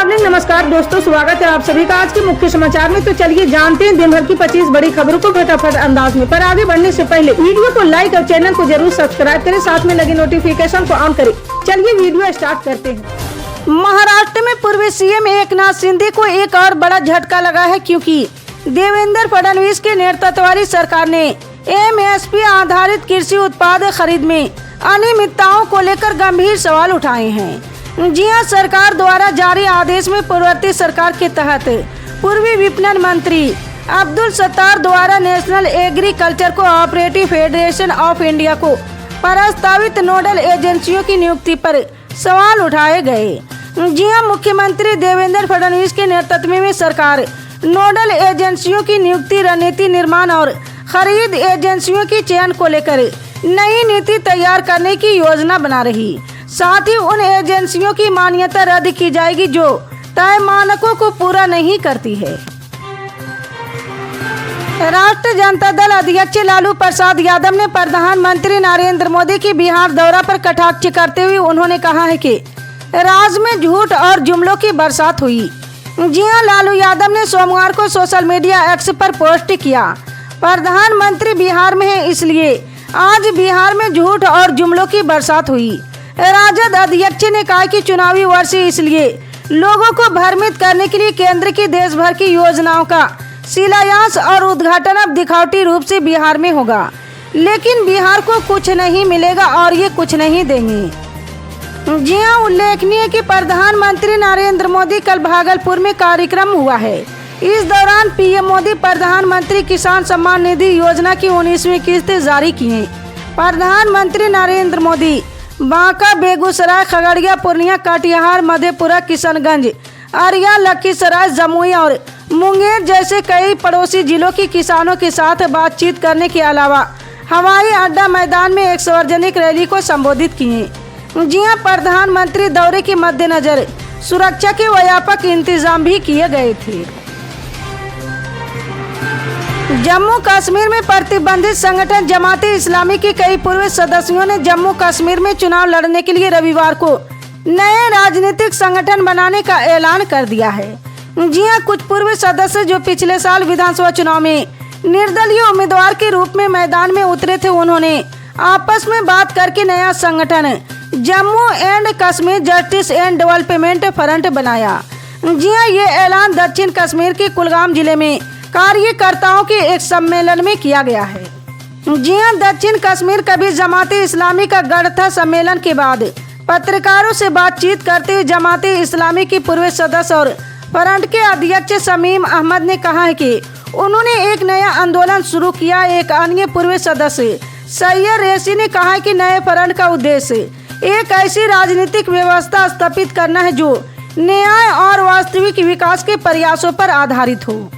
Morning. नमस्कार दोस्तों, स्वागत है आप सभी का आज के मुख्य समाचार में। तो चलिए जानते हैं दिन भर की 25 बड़ी खबरों को फटाफट अंदाज में। पर आगे बढ़ने से पहले वीडियो को लाइक और चैनल को जरूर सब्सक्राइब करें, साथ में लगे नोटिफिकेशन को ऑन करें। चलिए वीडियो स्टार्ट करते हैं। महाराष्ट्र में पूर्व सीएम एकनाथ शिंदे को एक और बड़ा झटका लगा है, क्योंकि देवेंद्र फडणवीस के नेतृत्व वाली सरकार ने एमएसपी आधारित कृषि उत्पाद खरीद में अनियमितताओं को लेकर गंभीर सवाल उठाए हैं। जी हां, सरकार द्वारा जारी आदेश में पूर्ववर्ती सरकार के तहत पूर्वी विपणन मंत्री अब्दुल सत्तार द्वारा national agriculture cooperative federation of India को प्रस्तावित नोडल एजेंसियों की नियुक्ति पर सवाल उठाए गए। जी हां, मुख्यमंत्री देवेंद्र फडणवीस के नेतृत्व में सरकार नोडल एजेंसियों की नियुक्ति, रणनीति निर्माण और खरीद एजेंसियों की चयन को लेकर नई नीति तैयार करने की योजना बना रही। साथ ही उन एजेंसियों की मान्यता रद्द की जाएगी जो तय मानकों को पूरा नहीं करती है। राष्ट्रीय जनता दल अध्यक्ष लालू प्रसाद यादव ने प्रधानमंत्री नरेंद्र मोदी की बिहार दौरा पर कटाक्ष करते हुए उन्होंने कहा है कि राज्य में झूठ और जुमलों की बरसात हुई। जी हां, लालू यादव ने सोमवार को सोशल मीडिया एक्स पर पोस्ट किया, प्रधानमंत्री बिहार में है, इसलिए आज बिहार में झूठ और जुमलों की बरसात हुई। राजद अध्यक्ष ने कहा कि चुनावी वर्ष इसलिए लोगों को भ्रमित करने के लिए केंद्र की देश भर की योजनाओं का शिलान्यास और उद्घाटन अब दिखावटी रूप से बिहार में होगा, लेकिन बिहार को कुछ नहीं मिलेगा और ये कुछ नहीं देंगे। जी हां, उल्लेखनीय है कि प्रधानमंत्री नरेंद्र मोदी कल भागलपुर में कार्यक्रम हुआ है। इस दौरान पीएम मोदी प्रधानमंत्री किसान सम्मान निधि योजना की 19वीं किस्त जारी किए। प्रधानमंत्री नरेंद्र मोदी बांका, बेगूसराय, खगड़िया, पूर्णिया, कटिहार, मधेपुरा, किशनगंज, अररिया, लखीसराय, जमुई और मुंगेर जैसे कई पड़ोसी जिलों के किसानों के साथ बातचीत करने के अलावा हवाई अड्डा मैदान में एक सार्वजनिक रैली को संबोधित किए। जी हां, प्रधानमंत्री दौरे के मद्देनजर सुरक्षा के व्यापक इंतजाम भी किए गए थे। जम्मू कश्मीर में प्रतिबंधित संगठन जमाते इस्लामी के कई पूर्व सदस्यों ने जम्मू कश्मीर में चुनाव लड़ने के लिए रविवार को नए राजनीतिक संगठन बनाने का ऐलान कर दिया है। जी हां, कुछ पूर्व सदस्य जो पिछले साल विधानसभा चुनाव में निर्दलीय उम्मीदवार के रूप में मैदान में उतरे थे, उन्होंने आपस में बात करके नया संगठन Jammu and Kashmir justice and development front बनाया। जी हां, ये ऐलान दक्षिण कश्मीर के कुलगाम जिले में कार्यकर्ताओं के एक सम्मेलन में किया गया है। जी हां, दक्षिण कश्मीर कभी जमाते इस्लामी का गढ़ था। सम्मेलन के बाद पत्रकारों से बातचीत करते हुए जमाते इस्लामी की पूर्व सदस्य और फ्रंट के अध्यक्ष शमीम अहमद ने कहा है कि उन्होंने एक नया आंदोलन शुरू किया। एक अन्य पूर्व सदस्य सैयद रेसी ने कहा कि नए फ्रंट का उद्देश्य एक ऐसी राजनीतिक व्यवस्था स्थापित करना है जो न्याय और वास्तविक विकास के प्रयासों पर आधारित हो।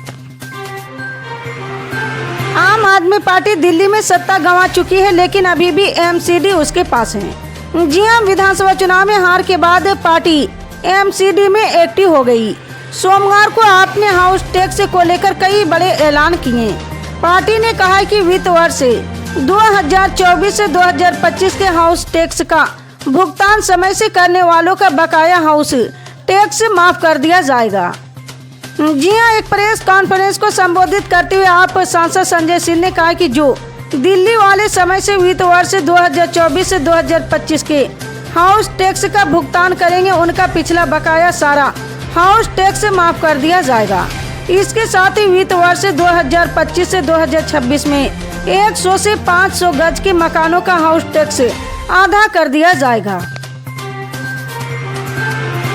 आम आदमी पार्टी दिल्ली में सत्ता गंवा चुकी है, लेकिन अभी भी एमसीडी उसके पास है। जी हां, विधानसभा चुनाव में हार के बाद पार्टी एमसीडी में एक्टिव हो गई। सोमवार को आपने हाउस टैक्स को लेकर कई बड़े ऐलान किए। पार्टी ने कहा कि वित्त वर्ष 2024 से 2025 के हाउस टैक्स का भुगतान समय से करने वालों का बकाया हाउस टैक्स माफ कर दिया जाएगा। जी हां, एक प्रेस कॉन्फ्रेंस को संबोधित करते हुए आप सांसद संजय सिंह ने कहा कि जो दिल्ली वाले समय से वित्त वर्ष 2024 से 2025 के हाउस टैक्स का भुगतान करेंगे, उनका पिछला बकाया सारा हाउस टैक्स माफ कर दिया जाएगा। इसके साथ ही वित्त वर्ष 2025 से 2026 में 100 से 500 गज के मकानों का हाउस टैक्स आधा कर दिया जाएगा।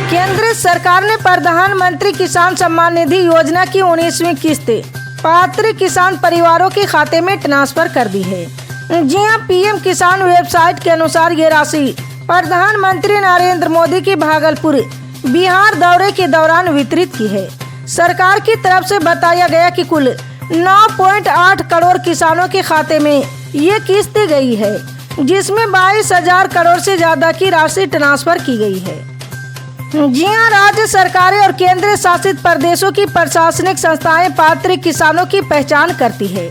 केंद्र सरकार ने प्रधानमंत्री किसान सम्मान निधि योजना की 19वीं किस्त पात्र किसान परिवारों के खाते में ट्रांसफर कर दी है। जी हां, पीएम किसान वेबसाइट के अनुसार ये राशि प्रधानमंत्री नरेंद्र मोदी की भागलपुर बिहार दौरे के दौरान वितरित की है। सरकार की तरफ से बताया गया कि कुल 9.8 करोड़ किसानों के खाते में ये किस्त गई है, जिसमें 22,000 करोड़ से ज्यादा की राशि ट्रांसफर की गई है। जी हां, राज्य सरकारें और केंद्र शासित प्रदेशों की प्रशासनिक संस्थाएं पात्र किसानों की पहचान करती है।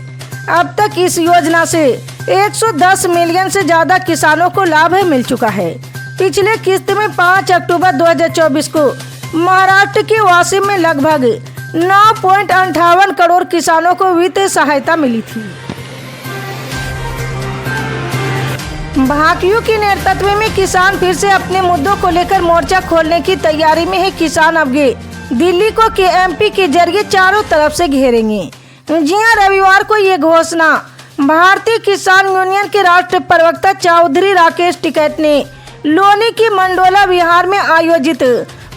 अब तक इस योजना से 110 मिलियन से ज्यादा किसानों को लाभ मिल चुका है। पिछले किस्त में 5 अक्टूबर 2024 को महाराष्ट्र के वाशिम में लगभग 9.58 करोड़ किसानों को वित्तीय सहायता मिली थी। भाकियू के नेतृत्व में किसान फिर से अपने मुद्दों को लेकर मोर्चा खोलने की तैयारी में है। किसान अब दिल्ली को केएमपी के जरिए चारों तरफ से घेरेंगे। जी हां, रविवार को ये घोषणा भारतीय किसान यूनियन के राष्ट्रीय प्रवक्ता चौधरी राकेश टिकैत ने लोनी की मंडोला बिहार में आयोजित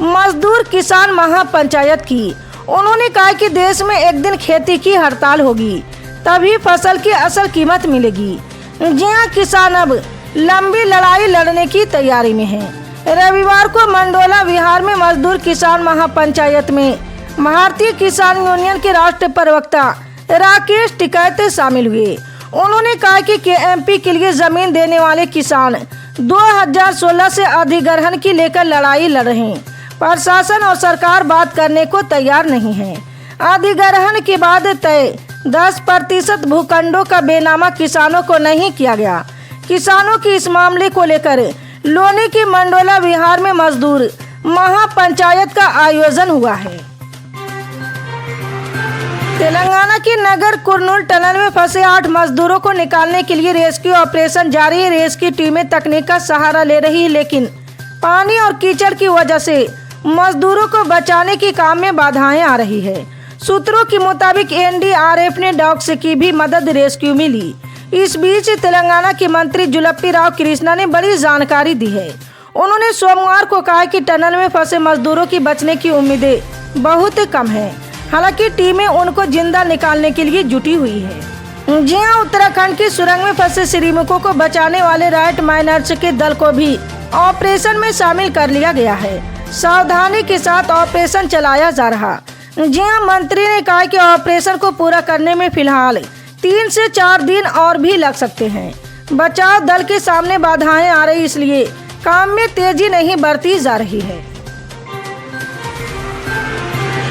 मजदूर किसान महापंचायत की। उन्होंने कहा कि देश में एक दिन खेती की हड़ताल होगी, तभी फसल की असल कीमत मिलेगी। जी हां, किसान अब लंबी लड़ाई लड़ने की तैयारी में हैं। रविवार को मंडोला बिहार में मजदूर किसान महापंचायत में भारतीय किसान यूनियन के राष्ट्रीय प्रवक्ता राकेश टिकैत शामिल हुए। उन्होंने कहा कि केएमपी के लिए जमीन देने वाले किसान 2016 से अधिग्रहण की लेकर लड़ाई लड़ रहे हैं। प्रशासन और सरकार बात करने को तैयार नहीं है। अधिग्रहण के बाद तय 10% भूखंडों का बेनामा किसानों को नहीं किया गया। किसानों की इस मामले को लेकर लोनी की मंडोला बिहार में मजदूर महापंचायत का आयोजन हुआ है। तेलंगाना की नगर कुर्नूल टनल में फंसे 8 मजदूरों को निकालने के लिए रेस्क्यू ऑपरेशन जारी है। रेस्क्यू टीमें तकनीक का सहारा ले रही है, लेकिन पानी और कीचड़ की वजह से मजदूरों को बचाने के काम में बाधाएं आ रही है। सूत्रों के मुताबिक एनडीआरएफ ने डॉग से की भी मदद रेस्क्यू में ली। इस बीच तेलंगाना के मंत्री जुलप्पी राव कृष्णा ने बड़ी जानकारी दी है। उन्होंने सोमवार को कहा कि टनल में फंसे मजदूरों की बचने की उम्मीदें बहुत कम है। हालांकि टीमें उनको जिंदा निकालने के लिए जुटी हुई है। जी हां, उत्तराखंड की सुरंग में फंसे श्रमिकों को बचाने वाले राइट माइनर्स के दल को भी ऑपरेशन में शामिल कर लिया गया है। सावधानी के साथ ऑपरेशन चलाया जा रहा। जी हां, मंत्री ने कहा कि ऑपरेशन को पूरा करने में फिलहाल 3 से 4 दिन और भी लग सकते हैं। बचाव दल के सामने बाधाएं आ रही, इसलिए काम में तेजी नहीं बरती जा रही है।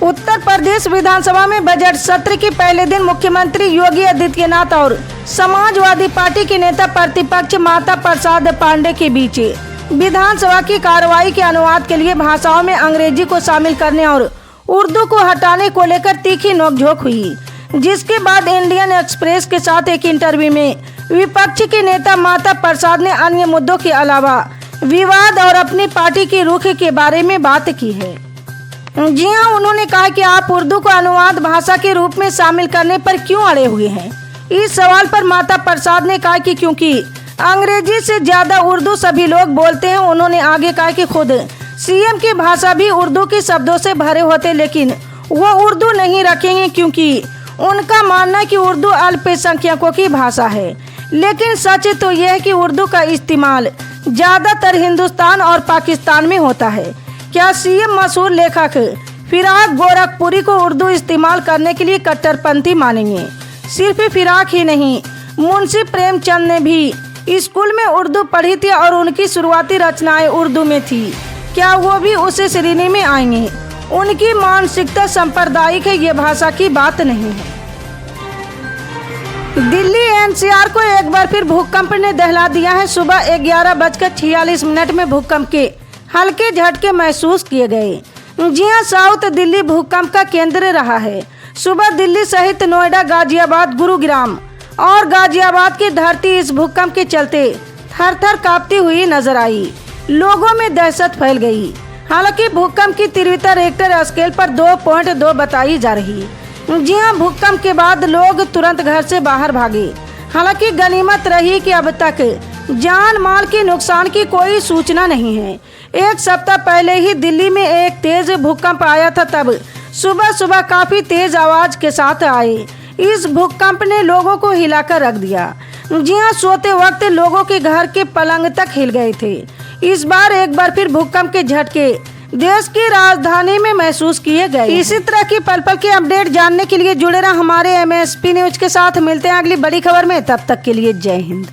उत्तर प्रदेश विधानसभा में बजट सत्र के पहले दिन मुख्यमंत्री योगी आदित्यनाथ और समाजवादी पार्टी के नेता प्रतिपक्ष माता प्रसाद पांडे के बीच विधानसभा की कार्रवाई के अनुवाद के लिए भाषाओं में अंग्रेजी को शामिल करने और उर्दू को हटाने को लेकर तीखी नोकझोंक हुई, जिसके बाद इंडियन एक्सप्रेस के साथ एक इंटरव्यू में विपक्ष के नेता माता प्रसाद ने अन्य मुद्दों के अलावा विवाद और अपनी पार्टी के रुख के बारे में बात की है। जी हां, उन्होंने कहा कि आप उर्दू को अनुवाद भाषा के रूप में शामिल करने पर क्यों अड़े हुए हैं। इस सवाल पर माता प्रसाद ने कहा कि क्योंकि अंग्रेजी से ज्यादा उर्दू सभी लोग बोलते हैं। उन्होंने आगे कहा कि खुद सीएम की भाषा भी उर्दू के शब्दों से भरे होते, लेकिन वो उर्दू नहीं रखेंगे क्योंकि उनका मानना है कि उर्दू अल्पसंख्यकों की भाषा है। लेकिन सच तो यह है कि उर्दू का इस्तेमाल ज्यादातर हिंदुस्तान और पाकिस्तान में होता है। क्या सीएम मशहूर लेखक फिराक गोरखपुरी को उर्दू इस्तेमाल करने के लिए कट्टरपंथी मानेंगे? सिर्फ फिराक ही नहीं, मुंशी प्रेमचंद ने भी स्कूल में उर्दू पढ़ी थी और उनकी शुरुआती रचनाएं उर्दू में थी। क्या वो भी उसी श्रेणी में आएंगे? उनकी मानसिकता सांप्रदायिक है, ये भाषा की बात नहीं है। दिल्ली एनसीआर को एक बार फिर भूकंप ने दहला दिया है। सुबह 11:46 में भूकंप के हल्के झटके महसूस किए गए। जी हां, साउथ दिल्ली भूकंप का केंद्र रहा है। सुबह दिल्ली सहित नोएडा, गाजियाबाद, गुरुग्राम और गाजियाबाद की धरती इस भूकंप के चलते थर-थर कांपती हुई नजर आई। लोगों में दहशत फैल गई। हालांकि भूकंप की तीव्रता रिक्टर स्केल पर 2.2 बताई जा रही। जी हां, भूकंप के बाद लोग तुरंत घर से बाहर भागे। हालांकि गनीमत रही कि अब तक जान माल के नुकसान की कोई सूचना नहीं है। एक सप्ताह पहले ही दिल्ली में एक तेज भूकंप आया था, तब सुबह सुबह काफी तेज आवाज के साथ आए। इस भूकंप ने लोगों को हिलाकर रख दिया। जी हां, सोते वक्त लोगों के घर के पलंग तक हिल गए थे। इस बार एक बार फिर भूकंप के झटके देश की राजधानी में महसूस किए गए। इसी तरह की पल पल के अपडेट जानने के लिए जुड़े रहा हमारे MSP न्यूज के साथ। मिलते हैं अगली बड़ी खबर में, तब तक के लिए जय हिंद।